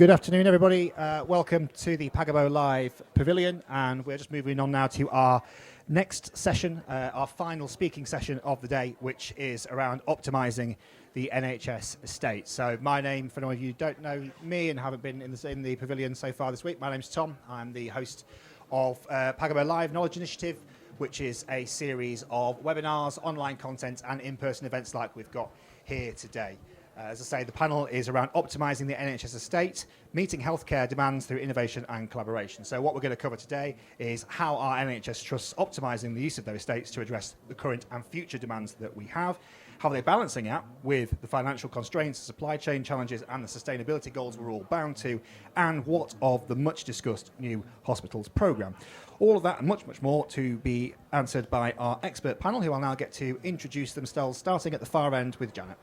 Good afternoon, everybody. Welcome to the Pagabo Live Pavilion, and we're just moving on now to our next session, our final speaking session of the day, which is around optimising the NHS estate. So my name, for anyone of you who don't know me and haven't been in the pavilion so far this week, my name's Tom. I'm the host of Pagabo Live Knowledge Initiative, which is a series of webinars, online content and in-person events like we've got here today. As I say, the panel is around optimising the NHS estate, meeting healthcare demands through innovation and collaboration. So what we're going to cover today is how are NHS trusts optimising the use of their estates to address the current and future demands that we have, how are they balancing out with the financial constraints, the supply chain challenges and the sustainability goals we're all bound to, and what of the much discussed new hospitals programme. All of that and much, much more to be answered by our expert panel, who I'll now get to introduce themselves, starting at the far end with Janet.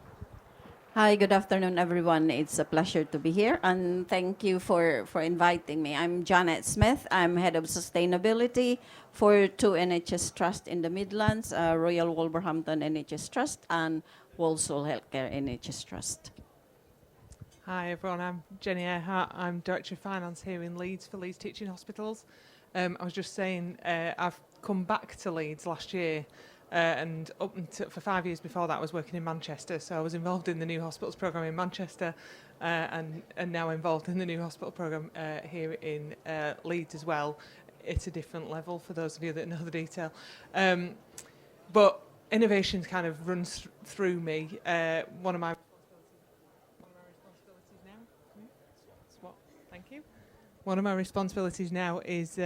Hi, good afternoon, everyone. It's a pleasure to be here, and thank you for inviting me. I'm Janet Smith. I'm Head of Sustainability for two NHS Trusts in the Midlands, Royal Wolverhampton NHS Trust and Walsall Healthcare NHS Trust. Hi, everyone. I'm Jenny Earhart. I'm Director of Finance here in Leeds for Leeds Teaching Hospitals. I was just saying I've come back to Leeds last year. And up until, for 5 years before that, I was working in Manchester. So I was involved in the new hospitals programme in Manchester and now involved in the new hospital programme here in Leeds as well. It's a different level for those of you that know the detail. But innovation kind of runs through me. One of my responsibilities now. Thank you. One of my responsibilities now is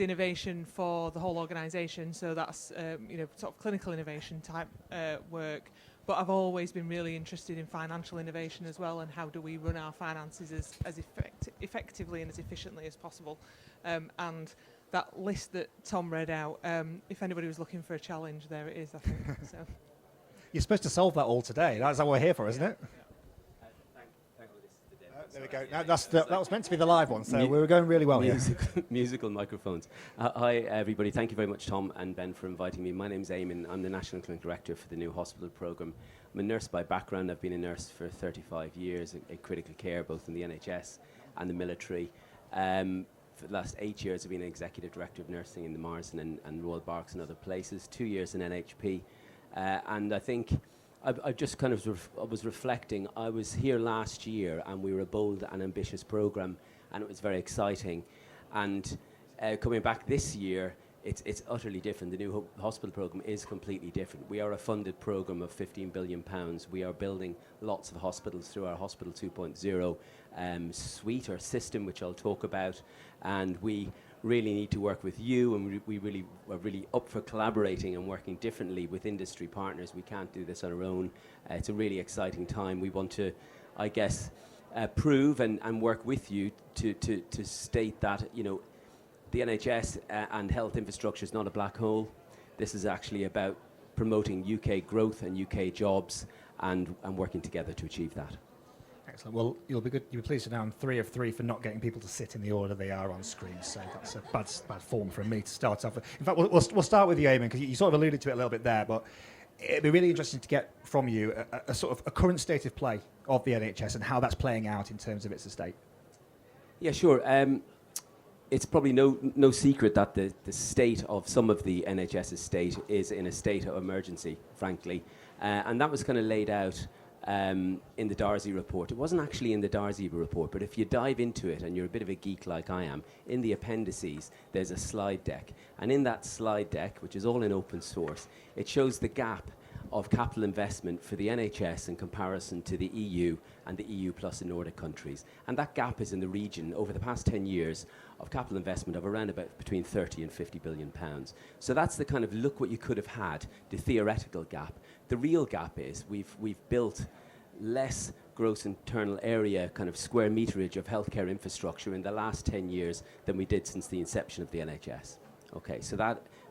innovation for the whole organisation, so that's sort of clinical innovation type work. But I've always been really interested in financial innovation as well, and how do we run our finances as effectively and as efficiently as possible. And that list that Tom read out, if anybody was looking for a challenge, there it is, I think. So. You're supposed to solve that all today. That's what we're here for, isn't it? There we go. That was meant to be the live one, so we were going really well here. Musical microphones. Hi, everybody. Thank you very much, Tom and Ben, for inviting me. My name's Eamon. I'm the National Clinical Director for the new hospital programme. I'm a nurse by background. I've been a nurse for 35 years in critical care, both in the NHS and the military. For the last 8 years, I've been an Executive Director of Nursing in the Marsden and Royal Berks and other places, 2 years in NHP. And I think I just kind of I was reflecting. I was here last year and we were a bold and ambitious programme and it was very exciting. And coming back this year, it's utterly different. The new hospital programme is completely different. We are a funded programme of £15 billion. We are building lots of hospitals through our Hospital 2.0 suite or system, which I'll talk about. And we really need to work with you, and we really are really up for collaborating and working differently with industry partners. We can't do this on our own. It's a really exciting time. We want to, I guess, prove and work with you to state that, you know, the NHS and health infrastructure is not a black hole. This is actually about promoting UK growth and UK jobs and working together to achieve that. Excellent. Well, you'll be pleased to know I'm 3 of 3 for not getting people to sit in the order they are on screen. So that's a bad form from me to start off with. In fact, we'll start with you, Eamon, because you sort of alluded to it a little bit there. But it'd be really interesting to get from you a sort of a current state of play of the NHS and how that's playing out in terms of its estate. Yeah, sure. It's probably no secret that the state of some of the NHS estate is in a state of emergency, frankly. And that was kind of laid out in the Darcy report. It wasn't actually in the Darcy report, but if you dive into it, and you're a bit of a geek like I am, in the appendices, there's a slide deck. And in that slide deck, which is all in open source, it shows the gap of capital investment for the NHS in comparison to the EU and the EU plus the Nordic countries. And that gap is in the region, over the past 10 years, of capital investment of around about between 30 and 50 billion pounds. So that's the kind of look what you could have had, the theoretical gap. The real gap is we've built less gross internal area, kind of square meterage of healthcare infrastructure in the last 10 years than we did since the inception of the NHS. Okay, so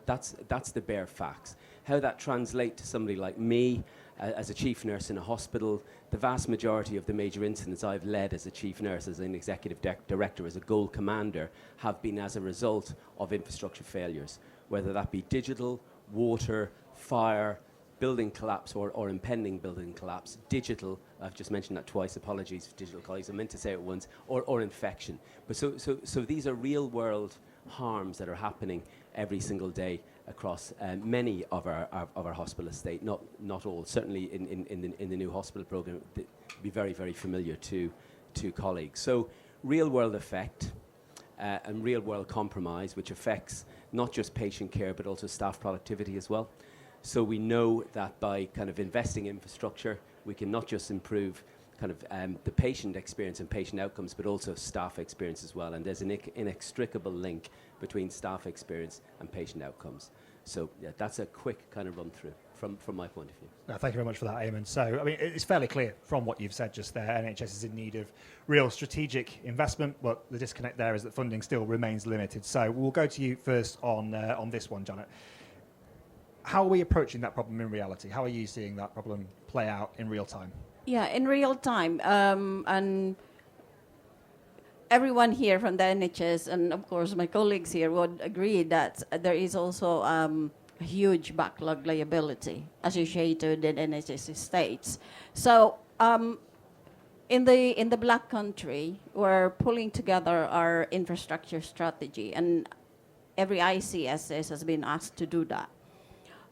that's the bare facts. How that translates to somebody like me as a chief nurse in a hospital, the vast majority of the major incidents I've led as a chief nurse, as an executive director, as a goal commander, have been as a result of infrastructure failures, whether that be digital, water, fire, building collapse or impending building collapse, digital, I've just mentioned that twice, apologies for digital colleagues, I meant to say it once, or infection. But so these are real world harms that are happening every single day across many of our hospital estate, not all. Certainly in the new hospital programme, be very, very familiar to colleagues. So real world effect and real world compromise, which affects not just patient care but also staff productivity as well. So we know that by kind of investing in infrastructure, we can not just improve kind of the patient experience and patient outcomes, but also staff experience as well. And there's an inextricable link between staff experience and patient outcomes. So yeah, that's a quick kind of run through from my point of view. No, thank you very much for that, Eamon. So, I mean, it's fairly clear from what you've said just there, NHS is in need of real strategic investment, but the disconnect there is that funding still remains limited. So we'll go to you first on this one, Janet. How are we approaching that problem in reality? How are you seeing that problem play out in real time? Yeah, in real time. And everyone here from the NHS, and of course my colleagues here, would agree that there is also a huge backlog liability associated with NHS estates. So in the Black Country, we're pulling together our infrastructure strategy, and every ICSS has been asked to do that.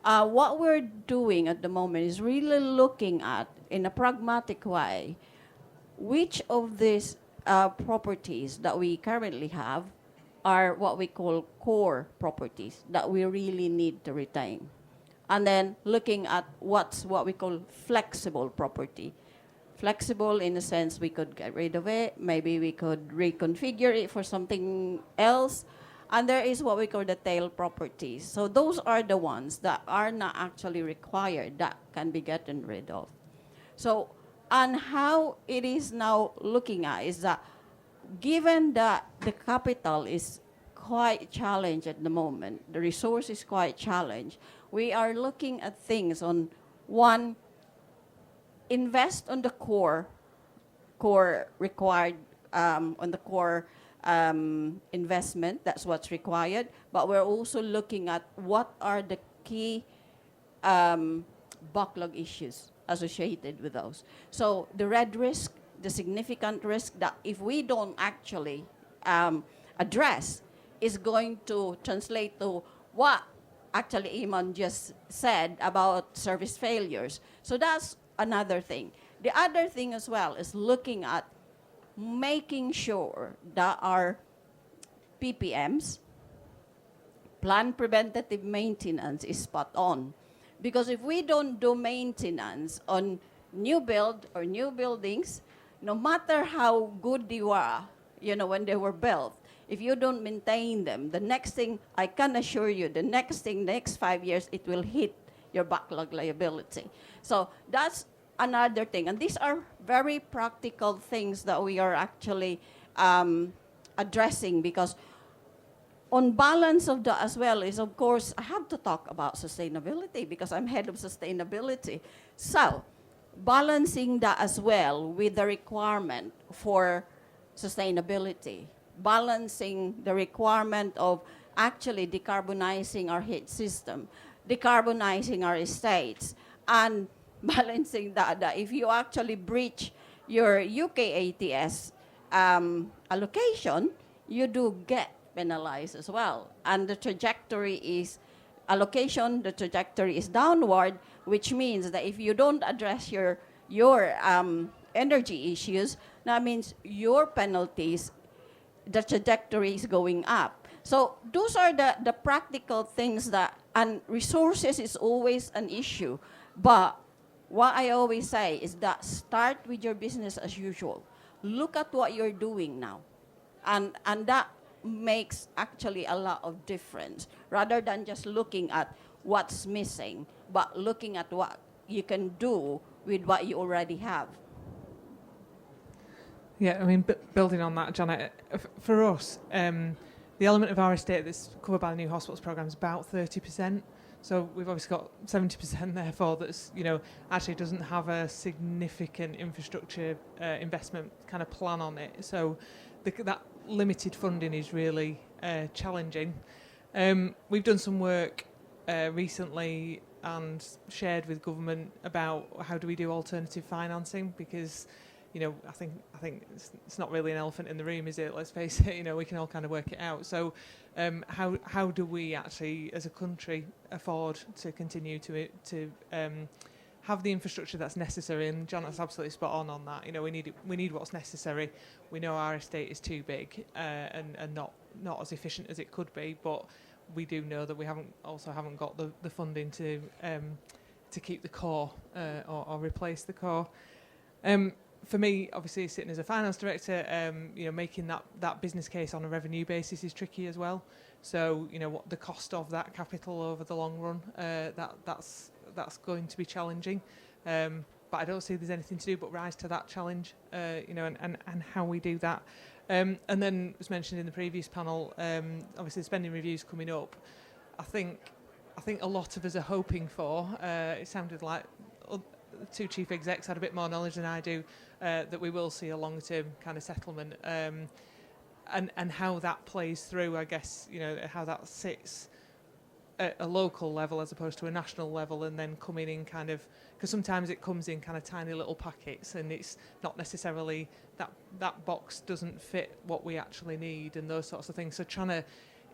What we're doing at the moment is really looking at, in a pragmatic way, which of these properties that we currently have are what we call core properties that we really need to retain. And then looking at what we call flexible property. Flexible in the sense we could get rid of it, maybe we could reconfigure it for something else. And there is what we call the tail properties. So those are the ones that are not actually required, that can be gotten rid of. So, and how it is now looking at is that given that the capital is quite challenged at the moment, the resource is quite challenged, we are looking at things on, one, invest on the core required, on the core investment, that's what's required, but we're also looking at what are the key backlog issues associated with those. So the red risk, the significant risk that if we don't actually address is going to translate to what actually Eamon just said about service failures. So that's another thing. The other thing as well is looking at making sure that our PPMs, planned preventative maintenance, is spot on. Because if we don't do maintenance on new build or new buildings, no matter how good they were, when they were built, if you don't maintain them, the next thing, I can assure you, the next 5 years, it will hit your backlog liability. So that's another thing. And these are very practical things that we are actually addressing, because on balance of that as well is, of course, I have to talk about sustainability because I'm head of sustainability. So balancing that as well with the requirement for sustainability, balancing the requirement of actually decarbonizing our heat system, decarbonizing our estates, and balancing that if you actually breach your UKREiiF allocation, you do get penalized as well. And the trajectory is allocation, the trajectory is downward, which means that if you don't address your energy issues, that means your penalties, the trajectory is going up. So those are the practical things that, and resources is always an issue. But what I always say is that start with your business as usual. Look at what you're doing now. And that makes actually a lot of difference, rather than just looking at what's missing, but looking at what you can do with what you already have. Yeah, I mean, building on that, Janet, for us, the element of our estate that's covered by the new hospitals programme is about 30%. So we've obviously got 70% therefore that's, actually doesn't have a significant infrastructure investment kind of plan on it. So that limited funding is really challenging. We've done some work recently and shared with government about how do we do alternative financing, because I think it's not really an elephant in the room, is it? Let's face it. We can all kind of work it out. So, how do we actually, as a country, afford to continue to have the infrastructure that's necessary? And John is absolutely spot on that. We need what's necessary. We know our estate is too big and not as efficient as it could be, but we do know that we haven't got the funding to keep the core or replace the core. For me, obviously, sitting as a finance director, making that business case on a revenue basis is tricky as well. So, what the cost of that capital over the long run, that's going to be challenging. But I don't see there's anything to do but rise to that challenge, and how we do that. And then, as mentioned in the previous panel, obviously the spending reviews coming up. I think a lot of us are hoping for. It sounded like the two chief execs had a bit more knowledge than I do, that we will see a long-term kind of settlement, and how that plays through. I guess how that sits at a local level as opposed to a national level, and then coming in kind of, because sometimes it comes in kind of tiny little packets, and it's not necessarily that box doesn't fit what we actually need, and those sorts of things. So trying to,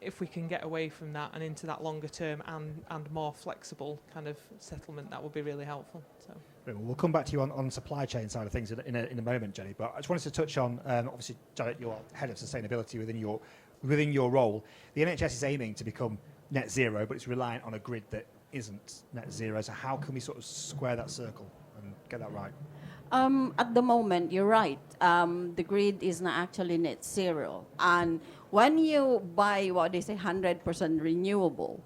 if we can get away from that and into that longer term and more flexible kind of settlement, that would be really helpful. So we'll come back to you on supply chain side of things in a moment, Jenny. But I just wanted to touch on, obviously, Janet, you're head of sustainability within your role. The NHS is aiming to become net zero, but it's reliant on a grid that isn't net zero. So how can we sort of square that circle and get that right? At the moment, you're right. The grid is not actually net zero. And when you buy what they say 100% renewable,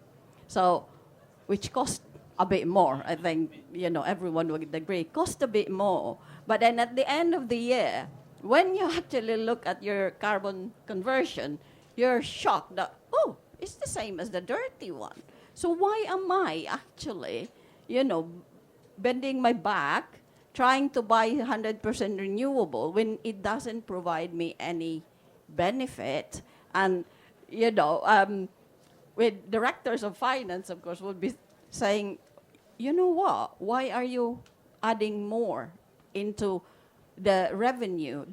so which costs a bit more, I think everyone would agree, cost a bit more. But then at the end of the year, when you actually look at your carbon conversion, you're shocked that, oh, it's the same as the dirty one. So why am I actually, bending my back, trying to buy 100% renewable when it doesn't provide me any benefit? And, with directors of finance, of course, would be saying, you know what, why are you adding more into the revenue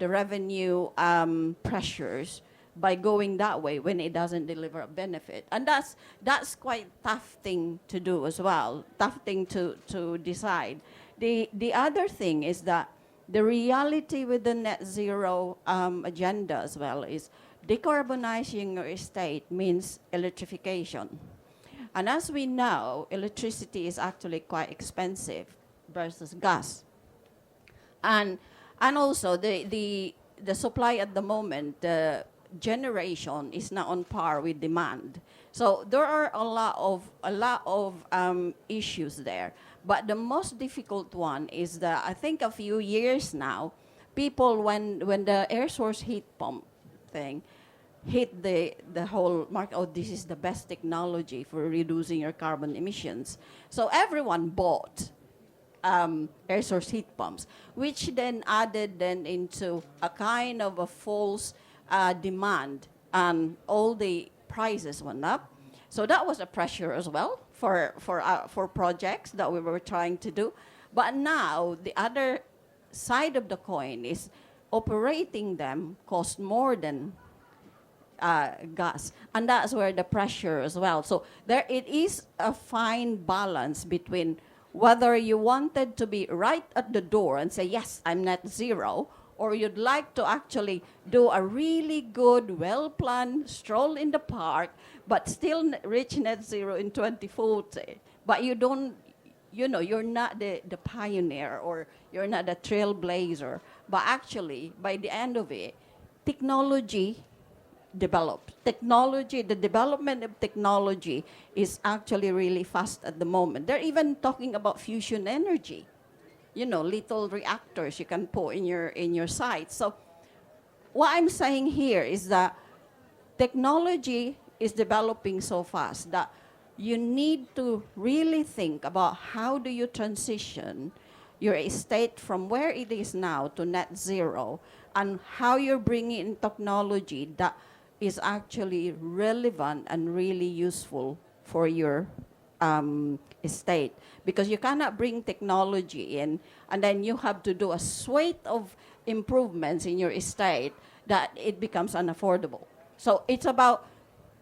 pressures by going that way when it doesn't deliver a benefit? And that's quite tough thing to do as well, tough thing to decide. The other thing is that the reality with the net zero agenda as well is decarbonizing your estate means electrification. And as we know, electricity is actually quite expensive versus gas. And also the supply at the moment, the generation is not on par with demand. So there are a lot of issues there. But the most difficult one is that I think a few years now, people, when the air source heat pump thing hit the whole market, oh, this is the best technology for reducing your carbon emissions. So everyone bought air source heat pumps, which then added into a kind of a false demand, and all the prices went up. So that was a pressure as well for projects that we were trying to do. But now the other side of the coin is operating them cost more than gas, and that's where the pressure as well. So there it is a fine balance between whether you wanted to be right at the door and say, yes, I'm net zero, or you'd like to actually do a really good, well-planned stroll in the park, but still reach net zero in 2040. But you don't, you're not the pioneer, or you're not the trailblazer. But actually, by the end of it, technology developed. The development of technology is actually really fast at the moment. They're even talking about fusion energy. Little reactors you can put in your site. So what I'm saying here is that technology is developing so fast that you need to really think about how do you transition your estate from where it is now to net zero, and how you're bringing in technology that is actually relevant and really useful for your estate, because you cannot bring technology in and then you have to do a suite of improvements in your estate that it becomes unaffordable. So it's about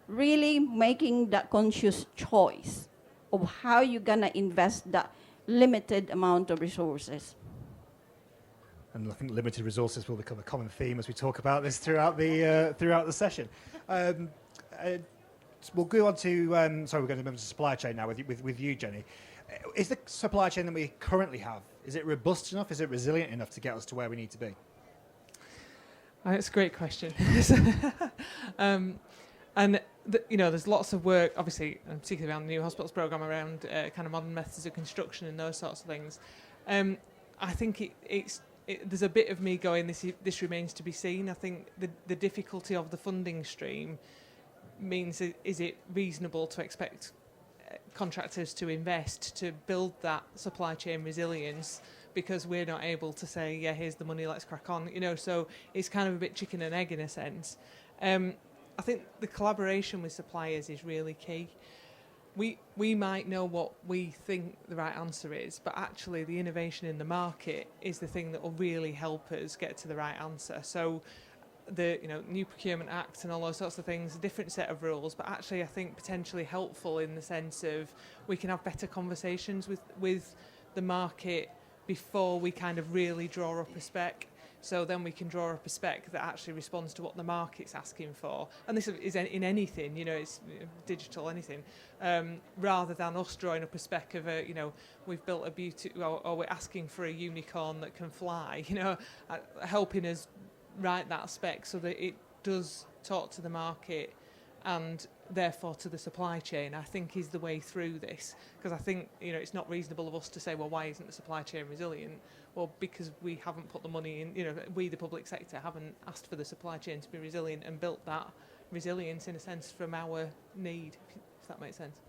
really making that conscious choice of how you're gonna invest that limited amount of resources. And I think limited resources will become a common theme as we talk about this throughout the session. We'll go on to we're going to move to supply chain now with you, Jenny. Is the supply chain that we currently have, is it robust enough? Is it resilient enough to get us to where we need to be? It's a great question. There's lots of work, obviously, particularly around the new hospitals programme, around kind of modern methods of construction and those sorts of things. I think there's a bit of me going, this remains to be seen. I think the difficulty of the funding stream means, is it reasonable to expect contractors to invest to build that supply chain resilience because we're not able to say, yeah, here's the money, let's crack on. So it's kind of a bit chicken and egg in a sense. I think the collaboration with suppliers is really key. We might know what we think the right answer is, but actually the innovation in the market is the thing that will really help us get to the right answer. So the new Procurement Act and all those sorts of things, a different set of rules, but actually I think potentially helpful in the sense of we can have better conversations with the market before we kind of really draw up a spec. So then we can draw up a spec that actually responds to what the market's asking for. And this is in anything, it's digital, anything, rather than us drawing up a spec of we've built a beauty, or we're asking for a unicorn that can fly, helping us write that spec so that it does talk to the market and therefore to the supply chain, I think is the way through this. Because I think, it's not reasonable of us to say, well, why isn't the supply chain resilient? Well, because we haven't put the money in, we, the public sector, haven't asked for the supply chain to be resilient and built that resilience, in a sense, from our need, if that makes sense.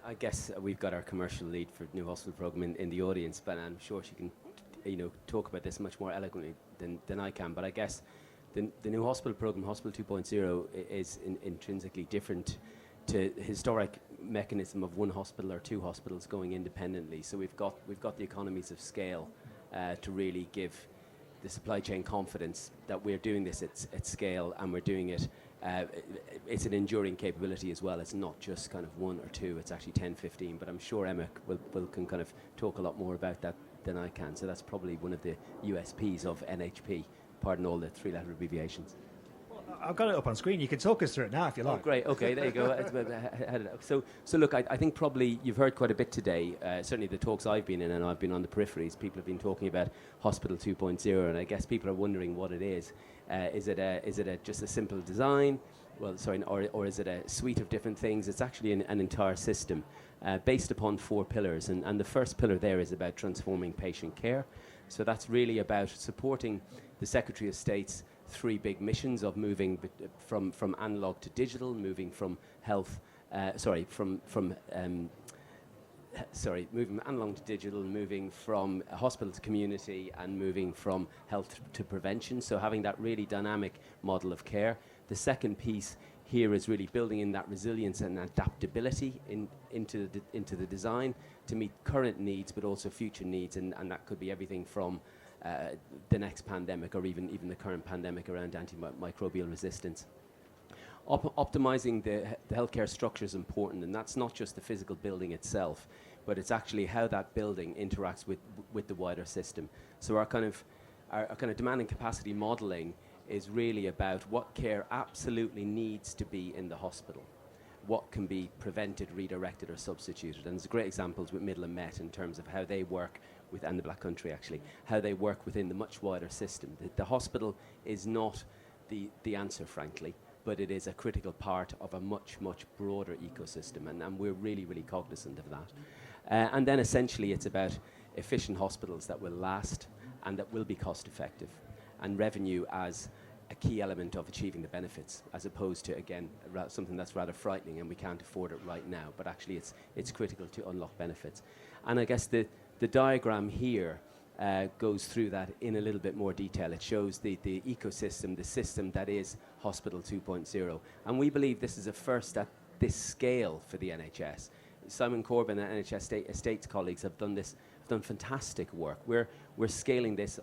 I guess we've got our commercial lead for the new hospital programme in the audience, but I'm sure she can talk about this much more eloquently than I can. But I guess the new hospital programme, Hospital 2.0, is intrinsically different to historic mechanism of one hospital or two hospitals going independently. So we've got the economies of scale to really give the supply chain confidence that we're doing this at scale, and we're doing it. It's an enduring capability as well. It's not just kind of one or two, it's actually 10, 15. But I'm sure Emma can kind of talk a lot more about that than I can. So that's probably one of the USPs of NHP, pardon all the three-letter abbreviations. I've got it up on screen. You can talk us through it now if you like. Oh, great. Okay, there you go. So look, I think probably you've heard quite a bit today. Certainly the talks I've been in, and I've been on the peripheries, people have been talking about Hospital 2.0, and I guess people are wondering what it is. Is it just a simple design? Well, sorry, or is it a suite of different things? It's actually an entire system based upon 4 pillars, and the first pillar there is about transforming patient care. So that's really about supporting the Secretary of State's 3 big missions of moving from analog to digital, moving from moving analog to digital, moving from hospital to community, and moving from health to prevention. So having that really dynamic model of care. The second piece here is really building in that resilience and adaptability into the design to meet current needs, but also future needs, and that could be everything from the next pandemic, or even the current pandemic around antimicrobial resistance. Optimizing the healthcare structure is important, and that's not just the physical building itself, but it's actually how that building interacts with the wider system. So our kind of demand and capacity modelling is really about what care absolutely needs to be in the hospital, what can be prevented, redirected, or substituted. And there's great examples with Middle and Met in terms of how they work and the Black Country actually, how they work within the much wider system. The hospital is not the answer, frankly, but it is a critical part of a much, much broader ecosystem, and we're really, really cognizant of that. And then essentially it's about efficient hospitals that will last and that will be cost effective, and revenue as a key element of achieving the benefits, as opposed to, again, something that's rather frightening and we can't afford it right now, but actually it's critical to unlock benefits. And I guess the diagram here goes through that in a little bit more detail. It shows the ecosystem, the system that is Hospital 2.0. And we believe this is a first at this scale for the NHS. Simon Corbyn and NHS Estates colleagues have done fantastic work. We're scaling this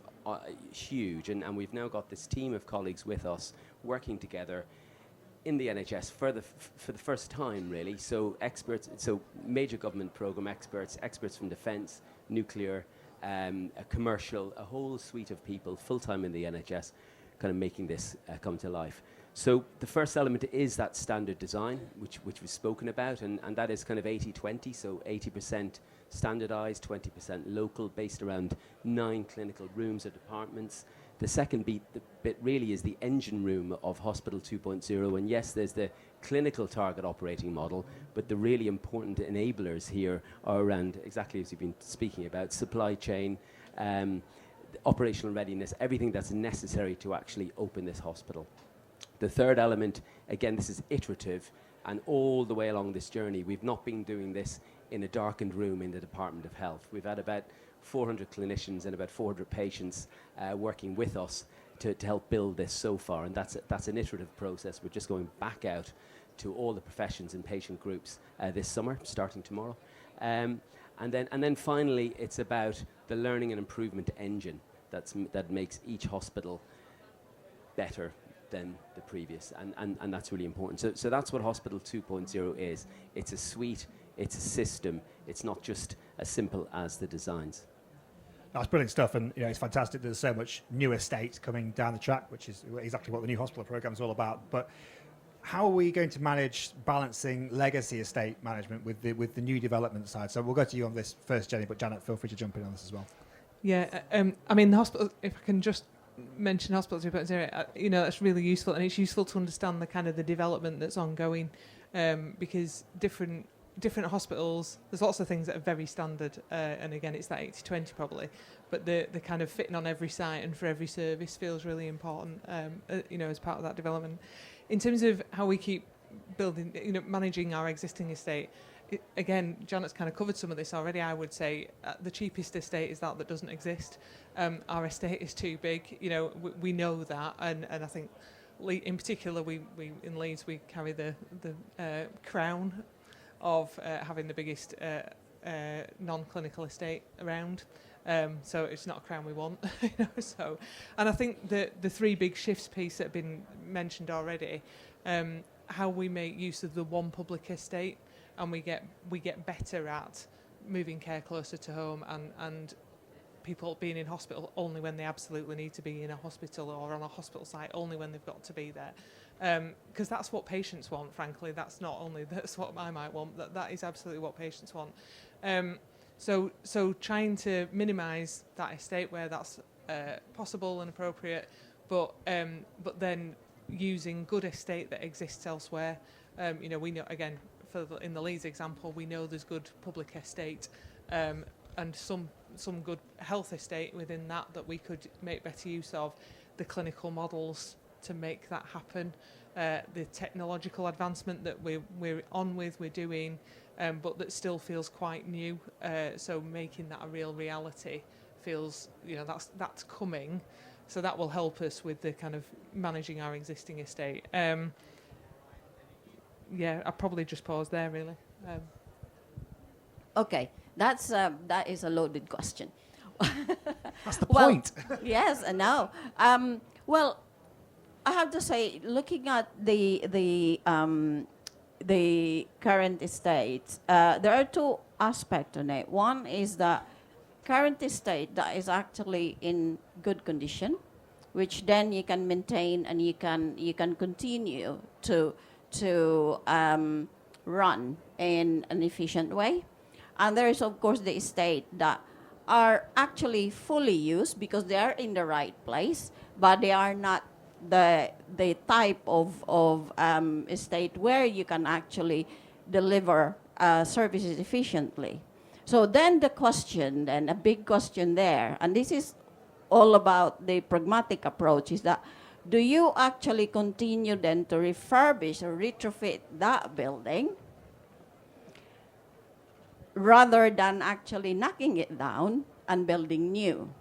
huge, and we've now got this team of colleagues with us working together in the NHS for the first time, really. So experts, so major government programme experts from defence, nuclear, commercial, a whole suite of people full-time in the NHS kind of making this come to life. So the first element is that standard design, which we've spoken about, and that is kind of 80-20, so 80% standardised, 20% local, based around 9 clinical rooms or departments. The second bit really is the engine room of Hospital 2.0, and yes, there's the clinical target operating model, but the really important enablers here are around, exactly as you've been speaking about, supply chain, operational readiness, everything that's necessary to actually open this hospital. The third element, again, this is iterative, and all the way along this journey, we've not been doing this in a darkened room in the Department of Health. We've had about 400 clinicians and about 400 patients working with us to help build this so far, and that's an iterative process. We're just going back out to all the professions and patient groups this summer, starting tomorrow. And then finally, it's about the learning and improvement engine that makes each hospital better than the previous, and that's really important. So that's what Hospital 2.0 is. It's a suite, it's a system, it's not just as simple as the designs. That's brilliant stuff, and it's fantastic there's so much new estate coming down the track, which is exactly what the new hospital programme is all about. But how are we going to manage balancing legacy estate management with the new development side? So we'll go to you on this first, Jenny, but Janet, feel free to jump in on this as well. Yeah, I mean, the hospital, if I can just mention Hospital 2.0, that's really useful, and it's useful to understand the kind of the development that's ongoing, because different hospitals, there's lots of things that are very standard, and again, it's that 80-20 probably, but the kind of fitting on every site and for every service feels really important, as part of that development. In terms of how we keep building, managing our existing estate, again, Janet's kind of covered some of this already. I would say the cheapest estate is that doesn't exist. Our estate is too big. We know that, and I think in particular, we in Leeds we carry the crown of having the biggest non-clinical estate around. So it's not a crown we want. So, and I think the three big shifts piece that have been mentioned already, how we make use of the one public estate. And we get better at moving care closer to home and people being in hospital only when they absolutely need to be in a hospital, or on a hospital site only when they've got to be there. Because that's what patients want, frankly. That's what I might want. That is absolutely what patients want. So trying to minimise that estate where that's possible and appropriate, but then using good estate that exists elsewhere. We know, again, in the Leeds example, we know there's good public estate and some good health estate within that we could make better use of, the clinical models to make that happen, the technological advancement that we're doing, but that still feels quite new. So making that a real reality feels, that's coming. So that will help us with the kind of managing our existing estate. I'll probably just pause there, really. Okay, that is a loaded question. That's the point. Yes, and now, well, I have to say, looking at the current estate, there are two aspects in it. One is the current estate that is actually in good condition, which then you can maintain and you can continue to run in an efficient way. And there is, of course, the estate that are actually fully used because they are in the right place, but they are not the type of estate where you can actually deliver services efficiently. So then the question, a big question there, and this is all about the pragmatic approach, is that do you actually continue then to refurbish or retrofit that building rather than actually knocking it down and building new?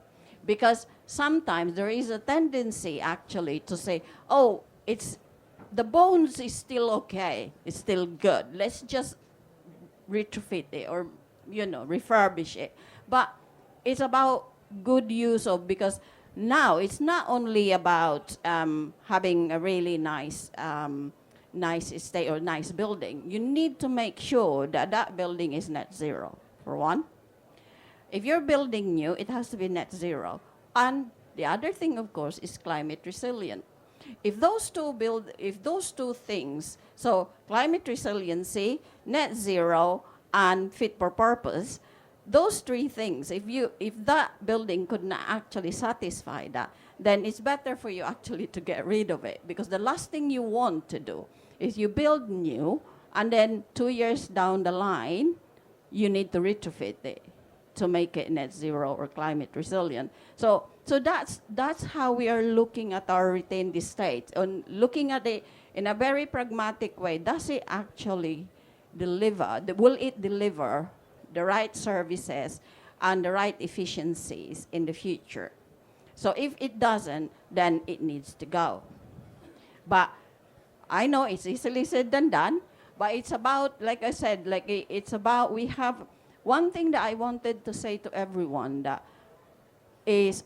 Because sometimes there is a tendency actually to say, oh, the bones is still okay, it's still good. Let's just retrofit it or, refurbish it. But it's about good use of, because now it's not only about having a really nice estate or nice building. You need to make sure that that building is net zero, for one. If you're building new, it has to be net zero. And the other thing, of course, is climate resilient. If those two things, so climate resiliency, net zero, and fit for purpose, those three things, if that building could not actually satisfy that, then it's better for you actually to get rid of it. Because the last thing you want to do is you build new, and then 2 years down the line, you need to retrofit it to make it net zero or climate resilient. So that's how we are looking at our retained estate, and looking at it in a very pragmatic way. Does it actually deliver? Will it deliver the right services and the right efficiencies in the future? So if it doesn't, then it needs to go. But I know it's easily said than done, but it's about, like I said, it's about, we have one thing that I wanted to say to everyone, that is,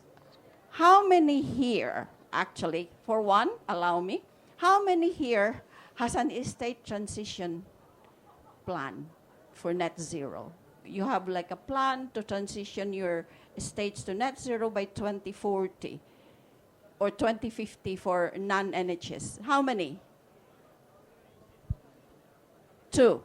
how many here, actually, for one, allow me, how many here has an estate transition plan for net zero? You have like a plan to transition your estates to net zero by 2040 or 2050 for non-NHS. How many? Two.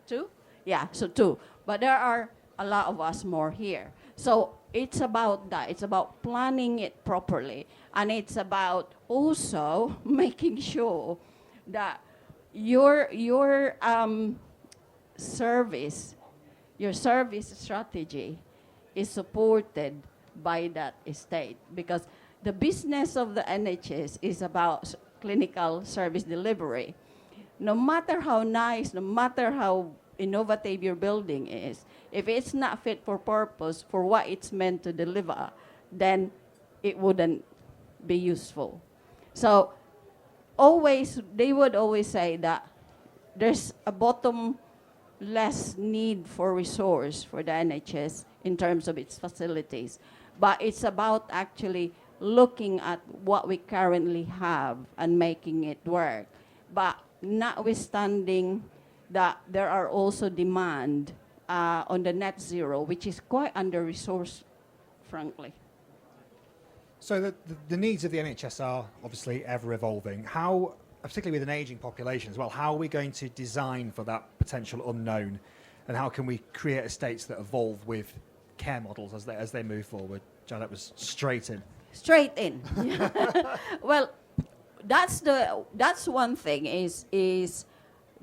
Two? Yeah, so two. But there are a lot of us more here. So it's about that. It's about planning it properly. And it's about also making sure that your service strategy is supported by that estate. Because the business of the NHS is about clinical service delivery. No matter how nice, no matter how innovative your building is, if it's not fit for purpose for what it's meant to deliver, then it wouldn't be useful. So they would always say that there's a bottomless need for resource for the NHS in terms of its facilities. But it's about actually looking at what we currently have and making it work. But notwithstanding that, there are also demand on the net zero, which is quite under-resourced, frankly. So the needs of the NHS are obviously ever-evolving. How, particularly with an ageing population as well, how are we going to design for that potential unknown? And how can we create estates that evolve with care models as they move forward? Janet was straight in. Straight in. Well, that's one thing is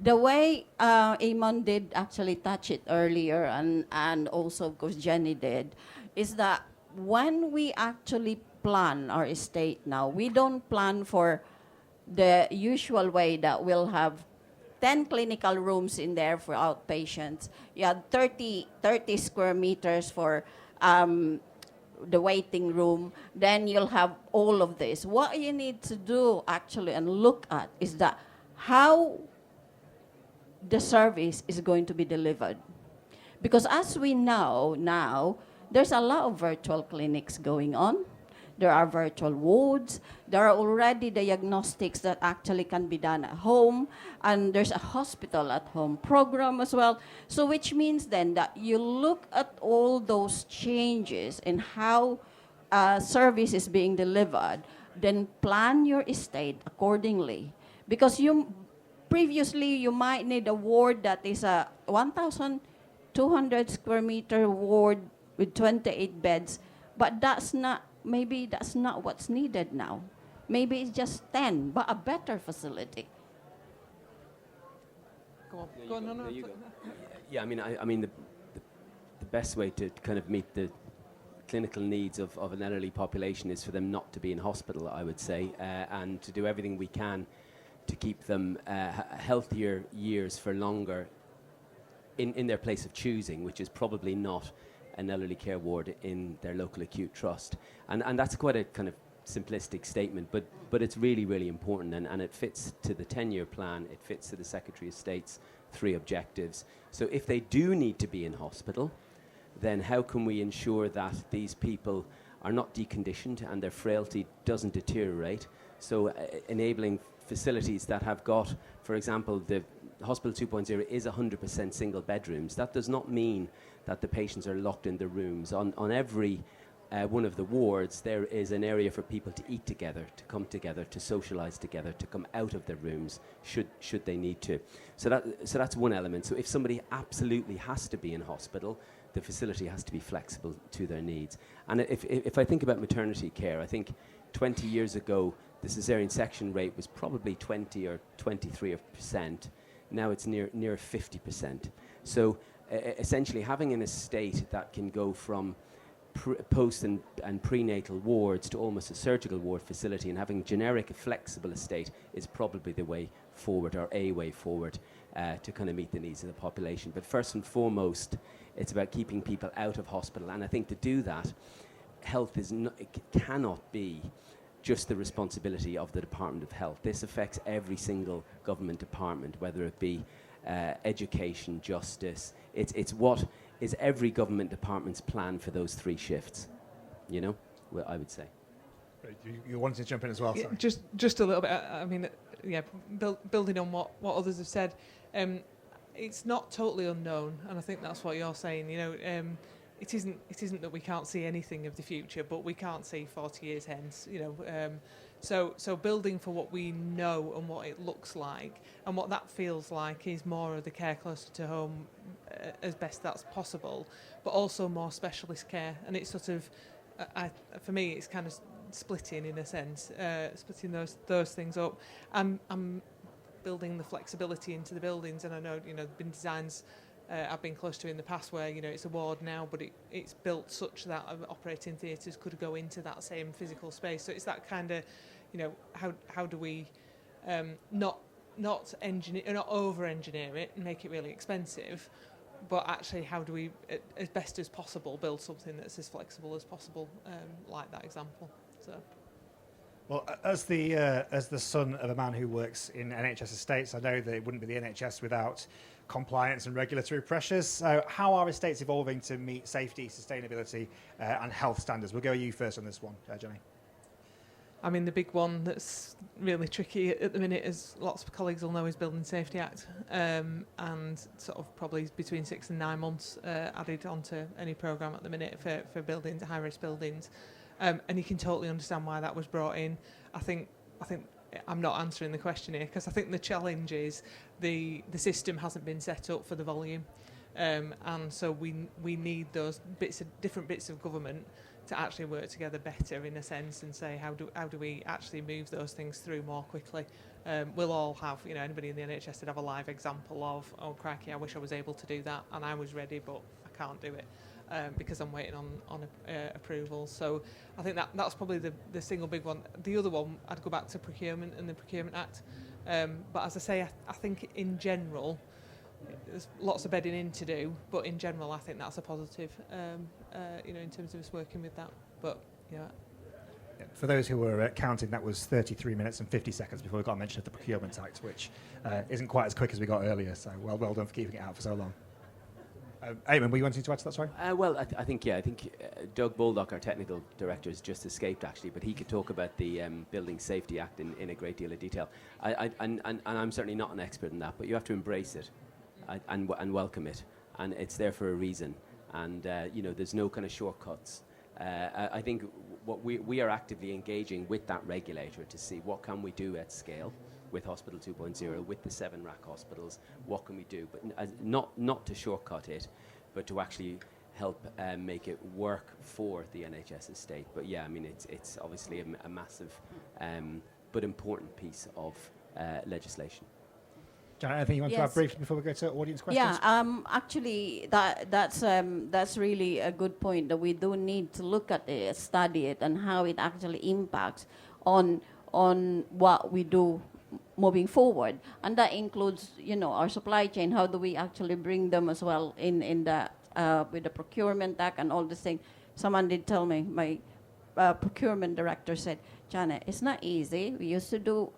the way Eamon did actually touch it earlier, and also of course Jenny did, is that when we actually plan our estate now, we don't plan for the usual way that we'll have 10 clinical rooms in there for outpatients. You have 30 square meters for the waiting room. Then you'll have all of this. What you need to do actually and look at is that how the service is going to be delivered. Because as we know now, there's a lot of virtual clinics going on. There are virtual wards. There are already diagnostics that actually can be done at home. And there's a hospital at home program as well. So which means then that you look at all those changes in how service is being delivered, then plan your estate accordingly. Because previously you might need a ward that is a 1,200 square meter ward with 28 beds, but maybe that's not what's needed now. Maybe it's just 10, but a better facility. Go on. No. There you go. Yeah, I mean, the best way to kind of meet the clinical needs of an elderly population is for them not to be in hospital, I would say, and to do everything we can to keep them healthier years for longer in their place of choosing, which is probably not an elderly care ward in their local acute trust. And that's quite a kind of simplistic statement, but it's really, really important, and it fits to the 10-year plan, it fits to the Secretary of State's three objectives. So if they do need to be in hospital, then how can we ensure that these people are not deconditioned and their frailty doesn't deteriorate? So enabling facilities that have got, for example, the Hospital 2.0 is 100% single bedrooms. That does not mean that the patients are locked in the rooms. On every one of the wards, there is an area for people to eat together, to come together, to socialise together, to come out of their rooms should they need to. So that's one element. So if somebody absolutely has to be in hospital, the facility has to be flexible to their needs. And if I think about maternity care, I think 20 years ago, the caesarean section rate was probably 20 or 23%. Now it's near 50%. So essentially having an estate that can go from post and prenatal wards to almost a surgical ward facility, and having generic flexible estate is probably the way forward, or a way forward, to kind of meet the needs of the population. But first and foremost, it's about keeping people out of hospital. And I think to do that, health it cannot be just the responsibility of the Department of Health. This affects every single government department, whether it be education, justice. It's what is every government department's plan for those three shifts, you know, well, I would say. You wanted to jump in as well? Yeah, Sorry. just a little bit. I mean, yeah, building on what others have said, it's not totally unknown, and I think that's what you're saying. You know, it isn't that we can't see anything of the future, but we can't see 40 years hence. You know, so building for what we know and what it looks like, and what that feels like is more of the care closer to home, as best that's possible, but also more specialist care. And it's sort of, for me, it's kind of splitting in a sense, splitting those things up. I'm building the flexibility into the buildings, and I know, you know, there've been designs I've been close to in the past where, you know, it's a ward now, but it's built such that operating theatres could go into that same physical space. So it's that kind of, you know, how do we not over-engineer it and make it really expensive, but actually how do we, as best as possible, build something that's as flexible as possible, like that example. So. Well, as the son of a man who works in NHS estates, I know that it wouldn't be the NHS without compliance and regulatory pressures. So how are estates evolving to meet safety, sustainability and health standards? We'll go you first on this one, Jenny. I mean, the big one that's really tricky at the minute, as lots of colleagues will know, is Building Safety Act, and sort of probably between 6 and 9 months added onto any programme at the minute for buildings, high-risk buildings. And you can totally understand why that was brought in. I think I'm not answering the question here, because I think the challenge is the system hasn't been set up for the volume, and so we need those different bits of government to actually work together better, in a sense, and say how do we actually move those things through more quickly. We'll all have, you know, anybody in the NHS would have a live example of, oh crikey, I wish I was able to do that and I was ready, but I can't do it. Because I'm waiting on approval. So I think that's probably the single big one. The other one, I'd go back to procurement and the Procurement Act. But as I say, I think in general, there's lots of bedding in to do, but in general, I think that's a positive, you know, in terms of us working with that. But, yeah. For those who were counting, that was 33 minutes and 50 seconds before we got mention of the Procurement Act, which isn't quite as quick as we got earlier. So well done for keeping it out for so long. Eamon, were you wanting to add to that, sorry? Well, I think Doug Baldock, our technical director, has just escaped actually, but he could talk about the Building Safety Act in a great deal of detail. And I'm certainly not an expert in that, but you have to embrace it and welcome it, and it's there for a reason. And you know, there's no kind of shortcuts. I think what we are actively engaging with that regulator to see what can we do at scale with Hospital 2.0, with the 7 RAC hospitals, what can we do? But not to shortcut it, but to actually help make it work for the NHS estate. But yeah, I mean, it's obviously a massive but important piece of legislation. Janet, anything you want to add briefly before we go to audience questions? Yeah, actually, that's really a good point, that we do need to look at it, study it, and how it actually impacts on what we do moving forward, and that includes, you know, our supply chain. How do we actually bring them as well in the with the Procurement Act and all this thing? Someone did tell me, my procurement director said, Janet, it's not easy. We used to do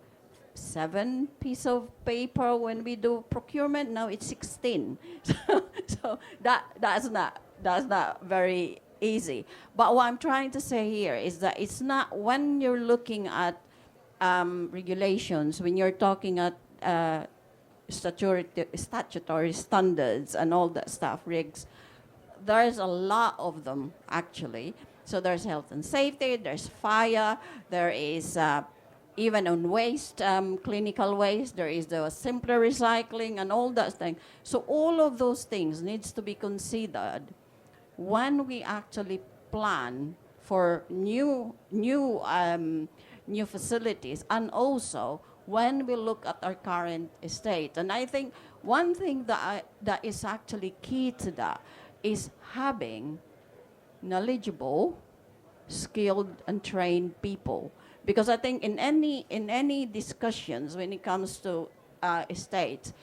7 piece of paper when we do procurement. Now it's 16. So that's not very easy. But what I'm trying to say here is that it's not when you're looking at regulations, when you're talking at statutory standards and all that stuff, regs, there's a lot of them actually. So there's health and safety, there's fire, there is even on waste, clinical waste, there is the simpler recycling and all that thing. So all of those things needs to be considered when we actually plan for new facilities, and also when we look at our current estate. And I think one thing that is actually key to that is having knowledgeable, skilled, and trained people. Because I think in any discussions when it comes to estates,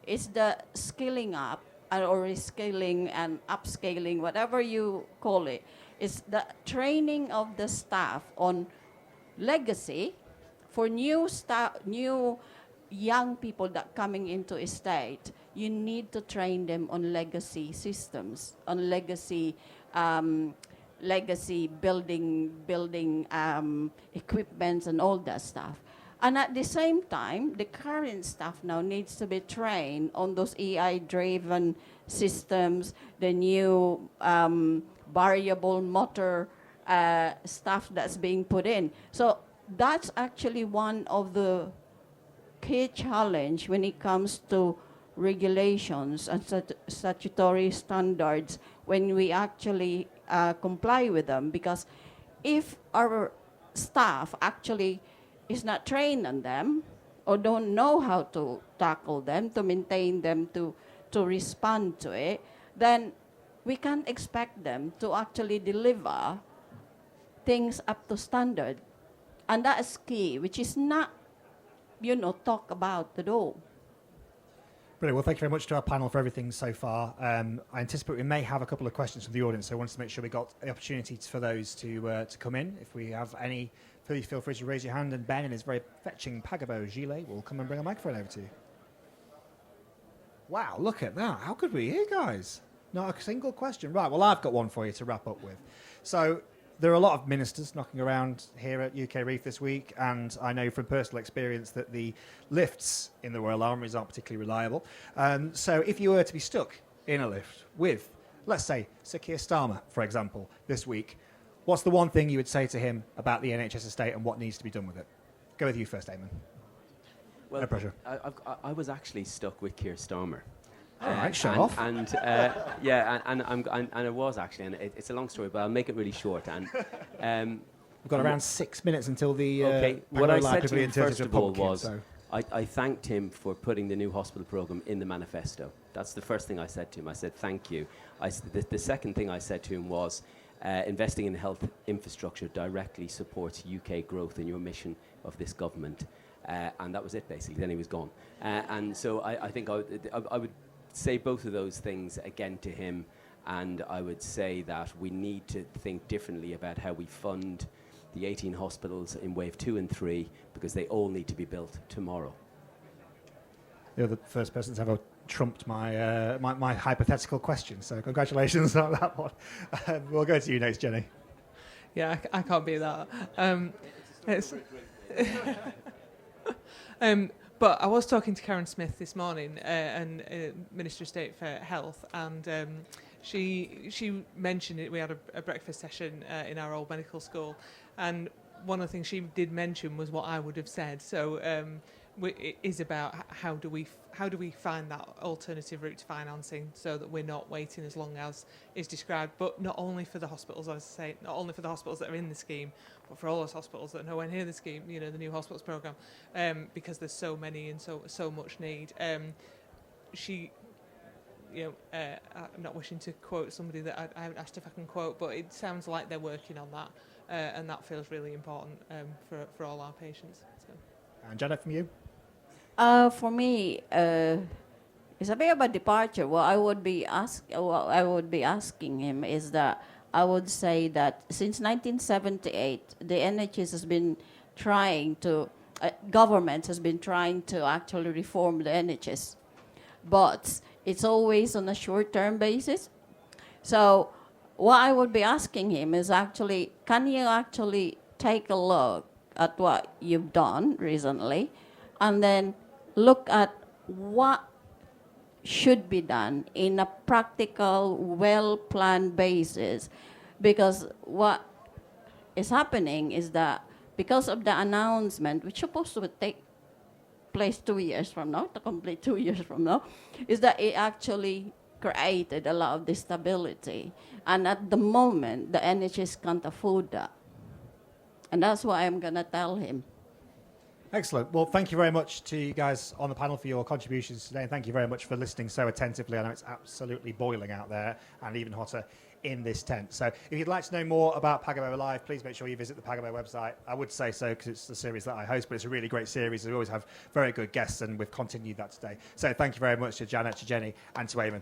it's the skilling up or reskilling and upscaling, whatever you call it, is the training of the staff on legacy for new young people that coming into estate. You need to train them on legacy systems, on legacy building equipments and all that stuff. And at the same time, the current staff now needs to be trained on those AI-driven systems, the new variable motor stuff that's being put in. So that's actually one of the key challenge when it comes to regulations and statutory standards when we actually comply with them. Because if our staff actually is not trained on them or don't know how to tackle them, to maintain them, to respond to it, then we can't expect them to actually deliver things up to standard. And that is key, which is not, talk about at all. Brilliant. Well, thank you very much to our panel for everything so far. I anticipate we may have a couple of questions from the audience, so I wanted to make sure we got the opportunity for those to come in. If we have any, please feel free to raise your hand, and Ben in his very fetching Pagabo gilet will come and bring a microphone over to you. Wow, look at that. How could we hear, guys? Not a single question. Right, well, I've got one for you to wrap up with. So there are a lot of ministers knocking around here at UKREiiF this week, and I know from personal experience that the lifts in the Royal Armouries aren't particularly reliable. So if you were to be stuck in a lift with, let's say, Sir Keir Starmer, for example, this week, what's the one thing you would say to him about the NHS estate and what needs to be done with it? Go with you first, Eamon. Well, No pressure. I was actually stuck with Keir Starmer. All right, show off. And it was actually, and it's a long story, but I'll make it really short. And We've got around 6 minutes until the okay. What I said to him Pavilion turns first into of a all pumpkin, was, so. I thanked him for putting the new hospital programme in the manifesto. That's the first thing I said to him. I said thank you. The second thing I said to him was, investing in health infrastructure directly supports UK growth in your mission of this government. And that was it, basically. Then he was gone. And so I think I would say both of those things again to him, and I would say that we need to think differently about how we fund the 18 hospitals in wave 2 and 3, because they all need to be built tomorrow. You're the first person to ever trumped my my hypothetical question, so congratulations on that one. We'll go to you next, Jenny. Yeah, I can't be that. But I was talking to Karen Smith this morning, and Minister of State for Health, and she mentioned it. We had a breakfast session in our old medical school, and one of the things she did mention was what I would have said. So it is about how do we find that alternative route to financing so that we're not waiting as long as is described, but not only for the hospitals, as I say, not only for the hospitals that are in the scheme, but for all those hospitals that are nowhere near the scheme, the new hospitals programme, because there's so many and so much need. I'm not wishing to quote somebody that I haven't asked if I can quote, but it sounds like they're working on that, and that feels really important for all our patients. So. And Janet, from you? For me, it's a bit of a departure. What I would be asking him is that I would say that since 1978, the NHS has been trying to government has been trying to actually reform the NHS, but it's always on a short-term basis. So what I would be asking him is actually, can you actually take a look at what you've done recently and then look at what should be done in a practical, well-planned basis? Because what is happening is that because of the announcement, which supposed to take place 2 years from now, to complete 2 years from now, is that it actually created a lot of instability. And at the moment, the NHS can't afford that. And that's what I'm going to tell him. Excellent. Well, thank you very much to you guys on the panel for your contributions today, and thank you very much for listening so attentively. I know it's absolutely boiling out there and even hotter in this tent. So if you'd like to know more about Pagabo Live, please make sure you visit the Pagabo website. I would say so because it's the series that I host, but it's a really great series. We always have very good guests, and we've continued that today. So thank you very much to Janet, to Jenny, and to Eamon.